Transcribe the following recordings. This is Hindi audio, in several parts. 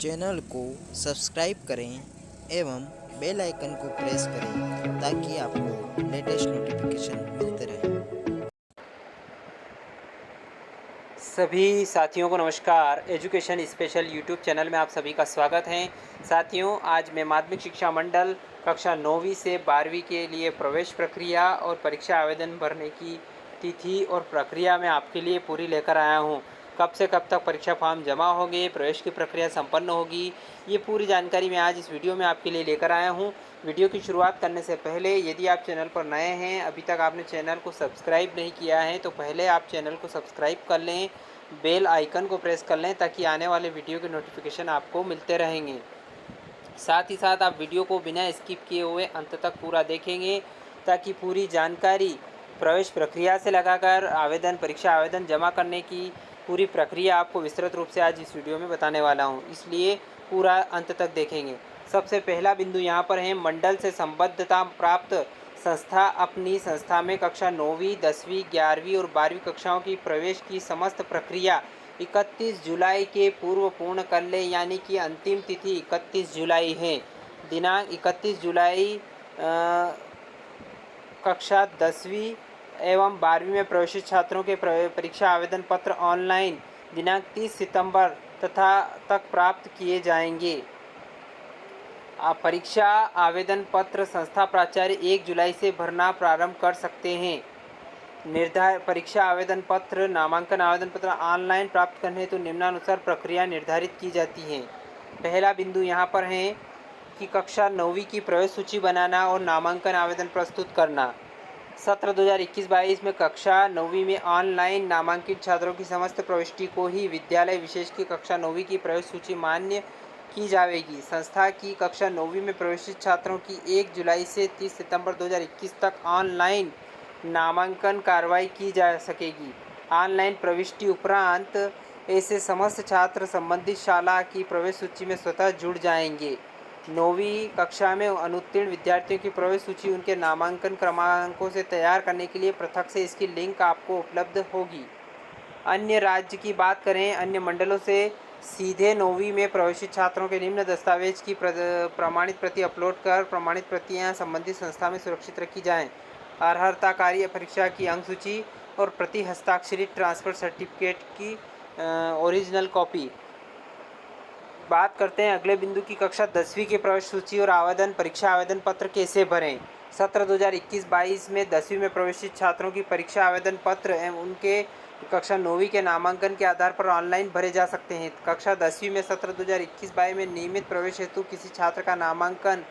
चैनल को सब्सक्राइब करें एवं बेल आइकन को प्रेस करें ताकि आपको लेटेस्ट नोटिफिकेशन मिलते रहें। सभी साथियों को नमस्कार। एजुकेशन स्पेशल यूट्यूब चैनल में आप सभी का स्वागत है। साथियों, आज मैं माध्यमिक शिक्षा मंडल कक्षा 9वीं से 12वीं के लिए प्रवेश प्रक्रिया और परीक्षा आवेदन भरने की तिथि और प्रक्रिया में आपके लिए पूरी लेकर आया हूं। कब से कब तक परीक्षा फॉर्म जमा होंगे, प्रवेश की प्रक्रिया संपन्न होगी, ये पूरी जानकारी मैं आज इस वीडियो में आपके लिए लेकर आया हूं। वीडियो की शुरुआत करने से पहले यदि आप चैनल पर नए हैं, अभी तक आपने चैनल को सब्सक्राइब नहीं किया है, तो पहले आप चैनल को सब्सक्राइब कर लें, बेल आइकन को प्रेस कर लें ताकि आने वाले वीडियो के नोटिफिकेशन आपको मिलते रहेंगे। साथ ही साथ आप वीडियो को बिना स्किप किए हुए अंत तक पूरा देखेंगे ताकि पूरी जानकारी प्रवेश प्रक्रिया से लगाकर परीक्षा आवेदन जमा करने की पूरी प्रक्रिया आपको विस्तृत रूप से आज इस वीडियो में बताने वाला हूं, इसलिए पूरा अंत तक देखेंगे। सबसे पहला बिंदु यहाँ पर है, मंडल से संबद्धता प्राप्त संस्था अपनी संस्था में कक्षा 9वीं, 10वीं, 11वीं और 12वीं कक्षाओं की प्रवेश की समस्त प्रक्रिया 31 जुलाई के पूर्व पूर्ण कर ले, यानी कि अंतिम तिथि 31 जुलाई है। दिनांक 31 जुलाई कक्षा 10वीं एवं 12वीं में प्रवेशित छात्रों के परीक्षा आवेदन पत्र ऑनलाइन दिनांक 30 सितंबर तक प्राप्त किए जाएंगे। परीक्षा आवेदन पत्र संस्था प्राचार्य 1 जुलाई से भरना प्रारंभ कर सकते हैं। परीक्षा आवेदन पत्र, नामांकन आवेदन पत्र ऑनलाइन प्राप्त करने हेतु निम्नानुसार प्रक्रिया निर्धारित की जाती है। पहला बिंदु यहाँ पर है कि कक्षा 9वीं की प्रवेश सूची बनाना और नामांकन आवेदन प्रस्तुत करना। सत्र 2021-22 में कक्षा 9वीं में ऑनलाइन नामांकित छात्रों की समस्त प्रविष्टि को ही विद्यालय विशेष की कक्षा 9वीं की प्रवेश सूची मान्य की जाएगी। संस्था की कक्षा 9वीं में प्रवेशित छात्रों की 1 जुलाई से 30 सितंबर 2021 तक ऑनलाइन नामांकन कार्रवाई की जा सकेगी। ऑनलाइन प्रविष्टि उपरांत ऐसे समस्त छात्र संबंधित शाला की प्रवेश सूची में स्वतः जुड़ जाएंगे। 9वीं कक्षा में अनुत्तीर्ण विद्यार्थियों की प्रवेश सूची उनके नामांकन क्रमांकों से तैयार करने के लिए पृथक से इसकी लिंक आपको उपलब्ध होगी। अन्य राज्य की बात करें, अन्य मंडलों से सीधे 9वीं में प्रवेशित छात्रों के निम्न दस्तावेज की प्रमाणित प्रति अपलोड कर प्रमाणित प्रतियां संबंधित संस्था में सुरक्षित रखी जाएं। अर्हता कार्य परीक्षा की अंक सूची और प्रति हस्ताक्षरित ट्रांसफर सर्टिफिकेट की ओरिजिनल कॉपी। बात करते हैं अगले बिंदु की, कक्षा 10वीं की प्रवेश सूची और परीक्षा आवेदन पत्र कैसे भरें। सत्र 2021-22 में 10वीं में प्रवेशित छात्रों की परीक्षा आवेदन पत्र एवं उनके कक्षा 9वीं के नामांकन के आधार पर ऑनलाइन भरे जा सकते हैं। कक्षा 10वीं में सत्र 2021-22 में नियमित प्रवेश हेतु किसी छात्र का नामांकन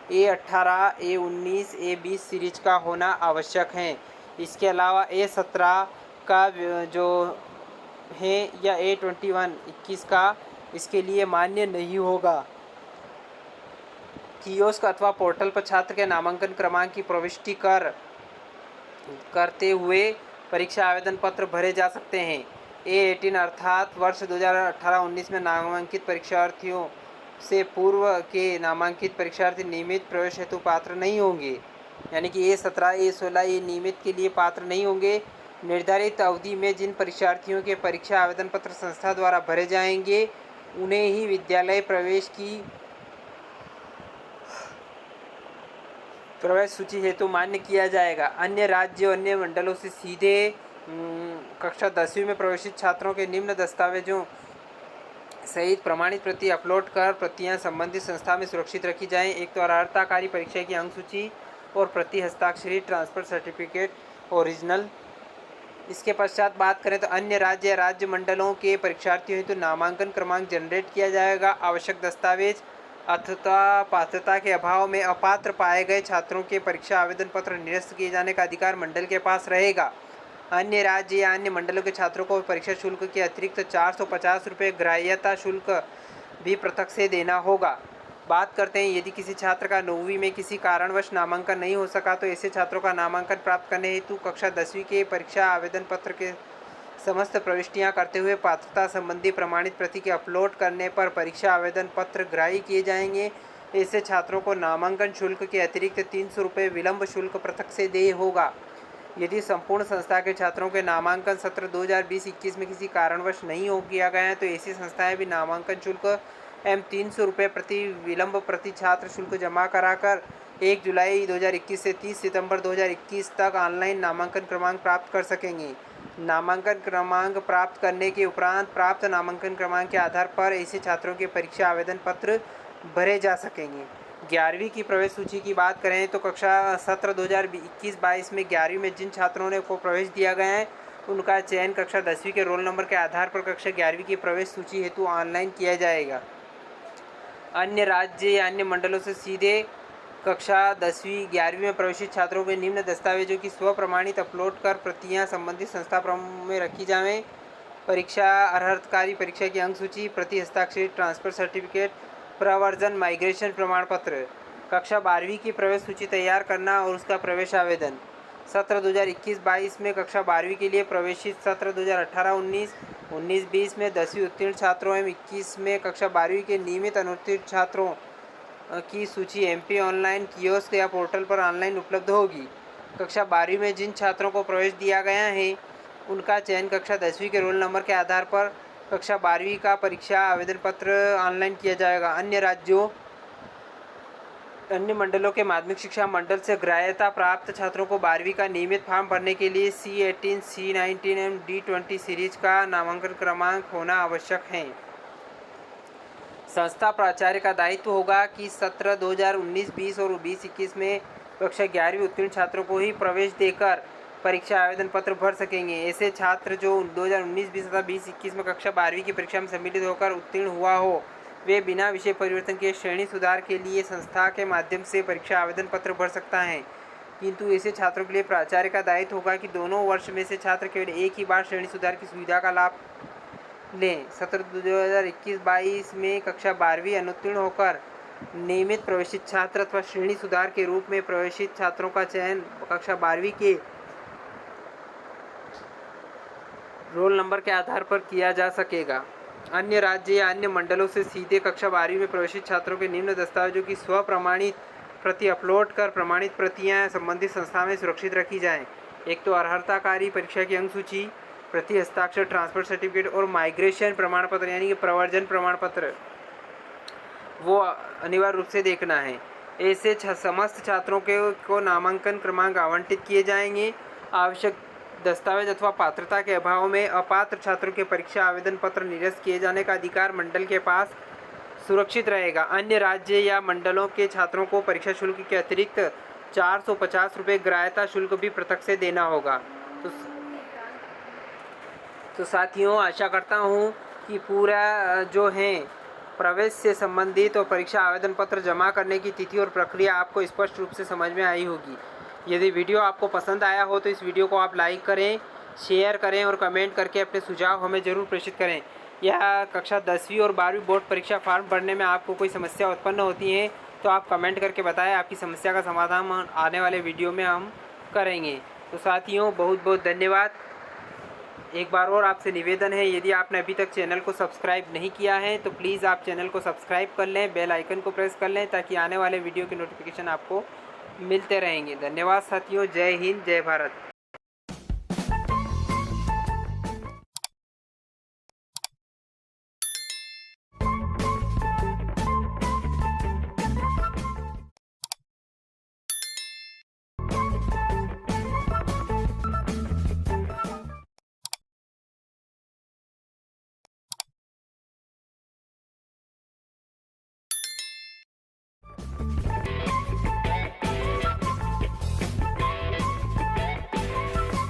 A18, A19, A20 सीरीज का होना आवश्यक है। इसके अलावा A17 का जो है या A21 21 का इसके लिए मान्य नहीं होगा। कियोस्क अथवा पोर्टल पर छात्र के नामांकन क्रमांक की प्रविष्टि करते हुए परीक्षा आवेदन पत्र भरे जा सकते हैं। A18 अर्थात वर्ष 2018-19 में नामांकित परीक्षार्थियों से पूर्व के नामांकित परीक्षार्थी नियमित प्रवेश हेतु पात्र नहीं होंगे, यानी कि A17, A16 ये नियमित के लिए पात्र नहीं होंगे। निर्धारित अवधि में जिन परीक्षार्थियों के परीक्षा आवेदन पत्र संस्था द्वारा भरे जाएंगे उन्हें ही विद्यालय प्रवेश की प्रवेश सूची हेतु मान्य किया जाएगा। अन्य राज्यों अन्य मंडलों से सीधे कक्षा 10वीं में प्रवेशित छात्रों के निम्न दस्तावेजों सहित प्रमाणित प्रति अपलोड कर प्रतियां संबंधित संस्था में सुरक्षित रखी जाएं। एक तो अर्हताकारी परीक्षा की अंक सूची और प्रति हस्ताक्षरित ट्रांसफर सर्टिफिकेट ओरिजिनल। इसके पश्चात बात करें तो अन्य राज्य या राज्य मंडलों के परीक्षार्थियों हेतु नामांकन क्रमांक जनरेट किया जाएगा। आवश्यक दस्तावेज अथवा पात्रता के अभाव में अपात्र पाए गए छात्रों के परीक्षा आवेदन पत्र निरस्त किए जाने का अधिकार मंडल के पास रहेगा। अन्य राज्य या अन्य मंडलों के छात्रों को परीक्षा शुल्क के अतिरिक्त 450 रुपये ग्राह्यता शुल्क भी पृथक से देना होगा। बात करते हैं, यदि किसी छात्र का 9वीं में किसी कारणवश नामांकन नहीं हो सका तो ऐसे छात्रों का नामांकन प्राप्त करने हेतु कक्षा 10वीं के परीक्षा आवेदन पत्र के समस्त प्रविष्टियां करते हुए पात्रता संबंधी प्रमाणित प्रति के अपलोड करने पर परीक्षा आवेदन पत्र ग्राह्य किए जाएंगे। ऐसे छात्रों को नामांकन शुल्क के अतिरिक्त 300 रुपये विलम्ब शुल्क पृथक से देय होगा। यदि संपूर्ण संस्था के छात्रों के नामांकन सत्र 2020-21 में किसी कारणवश नहीं हो किया गया है तो ऐसी संस्थाएं भी नामांकन शुल्क एवं 300 रुपये प्रति विलंब प्रति छात्र शुल्क जमा कराकर 1 जुलाई 2021 से 30 सितंबर 2021 तक ऑनलाइन नामांकन क्रमांक प्राप्त कर सकेंगे। नामांकन क्रमांक प्राप्त करने के उपरांत प्राप्त नामांकन क्रमांक के आधार पर ऐसे छात्रों के परीक्षा आवेदन पत्र भरे जा सकेंगे। 11वीं की प्रवेश सूची की बात करें तो कक्षा सत्र 2021-22 में 11वीं में जिन छात्रों ने को प्रवेश दिया गया है उनका चयन कक्षा 10वीं के रोल नंबर के आधार पर कक्षा 11वीं की प्रवेश सूची हेतु ऑनलाइन किया जाएगा। अन्य राज्य या अन्य मंडलों से सीधे कक्षा 10वीं 11वीं में प्रवेशित छात्रों के निम्न दस्तावेजों की स्वप्रमाणित अपलोड कर प्रतियां संबंधित संस्था में रखी जाएं। परीक्षा अर्हताकारी परीक्षा की अंक सूची, प्रति हस्ताक्षरित ट्रांसफर सर्टिफिकेट, प्रवर्जन माइग्रेशन प्रमाण पत्र, कक्षा 12वीं की प्रवेश सूची तैयार करना और उसका प्रवेश आवेदन। सत्र 2021-22 में कक्षा 12वीं के लिए प्रवेशित सत्र 2018-19, 19-20 में 10वीं उत्तीर्ण छात्रों एवं 21 में कक्षा 12वीं के नियमित अनुत्तीर्ण छात्रों की सूची एमपी ऑनलाइन कियोस्क या पोर्टल पर ऑनलाइन उपलब्ध होगी। कक्षा 12वीं में जिन छात्रों को प्रवेश दिया गया है उनका चयन कक्षा 10वीं के रोल नंबर के आधार पर कक्षा 12वीं का परीक्षा आवेदन पत्र ऑनलाइन किया जाएगा। अन्य मंडलों के माध्यमिक शिक्षा मंडल से ग्राह्यता प्राप्त छात्रों को 12वीं का नियमित फॉर्म भरने के लिए C18, C19 एवं D20 सीरीज का नामांकन क्रमांक होना आवश्यक है। संस्था प्राचार्य का दायित्व होगा कि सत्र 2019-20 और 20-21 में कक्षा 11वीं उत्तीर्ण छात्रों को ही प्रवेश देकर परीक्षा आवेदन पत्र भर सकेंगे। ऐसे छात्र जो 2019-20 तथा 20-21 में कक्षा 12वीं की परीक्षा में सम्मिलित होकर उत्तीर्ण हुआ हो वे बिना विषय परिवर्तन के श्रेणी सुधार के लिए संस्था के माध्यम से परीक्षा आवेदन पत्र भर सकता है, किंतु ऐसे छात्रों के लिए प्राचार्य का दायित्व होगा कि दोनों वर्ष में से छात्र केवल एक ही बार श्रेणी सुधार की सुविधा का लाभ लें। सत्र 2021-22 में कक्षा 12वीं अनुत्तीर्ण होकर नियमित प्रवेशित छात्र अथवा श्रेणी सुधार के रूप में प्रवेशित छात्रों का चयन कक्षा 12वीं के रोल नंबर के आधार पर किया जा सकेगा। अन्य राज्य या अन्य मंडलों से सीधे कक्षा 12वीं में प्रवेशित छात्रों के निम्न दस्तावेजों की स्वप्रमाणित प्रति अपलोड कर प्रमाणित प्रतियां संबंधित संस्था में सुरक्षित रखी जाएं। एक तो अर्हताकारी परीक्षा की अंक सूची, प्रति हस्ताक्षर ट्रांसफर सर्टिफिकेट और माइग्रेशन प्रमाण पत्र यानी कि प्रवर्जन प्रमाण पत्र वो अनिवार्य रूप से देखना है। ऐसे समस्त छात्रों को नामांकन क्रमांक आवंटित किए जाएंगे। आवश्यक दस्तावेज अथवा पात्रता के अभाव में अपात्र छात्रों के परीक्षा आवेदन पत्र निरस्त किए जाने का अधिकार मंडल के पास सुरक्षित रहेगा। अन्य राज्य या मंडलों के छात्रों को परीक्षा शुल्क के अतिरिक्त 450 रुपये ग्राह्यता शुल्क भी पृथक से देना होगा। तो साथियों, आशा करता हूँ कि पूरा जो है प्रवेश से संबंधित और परीक्षा आवेदन पत्र जमा करने की तिथि और प्रक्रिया आपको स्पष्ट रूप से समझ में आई होगी। यदि वीडियो आपको पसंद आया हो तो इस वीडियो को आप लाइक करें, शेयर करें और कमेंट करके अपने सुझाव हमें ज़रूर प्रेषित करें। यह कक्षा 10वीं और 12वीं बोर्ड परीक्षा फॉर्म भरने में आपको कोई समस्या उत्पन्न होती है तो आप कमेंट करके बताएं। आपकी समस्या का समाधान आने वाले वीडियो में हम करेंगे। तो साथियों, बहुत बहुत धन्यवाद। एक बार और आपसे निवेदन है, यदि आपने अभी तक चैनल को सब्सक्राइब नहीं किया है तो प्लीज़ आप चैनल को सब्सक्राइब कर लें, बेल आइकन को प्रेस कर लें ताकि आने वाले वीडियो के नोटिफिकेशन आपको मिलते रहेंगे। धन्यवाद साथियों। जय हिंद, जय भारत।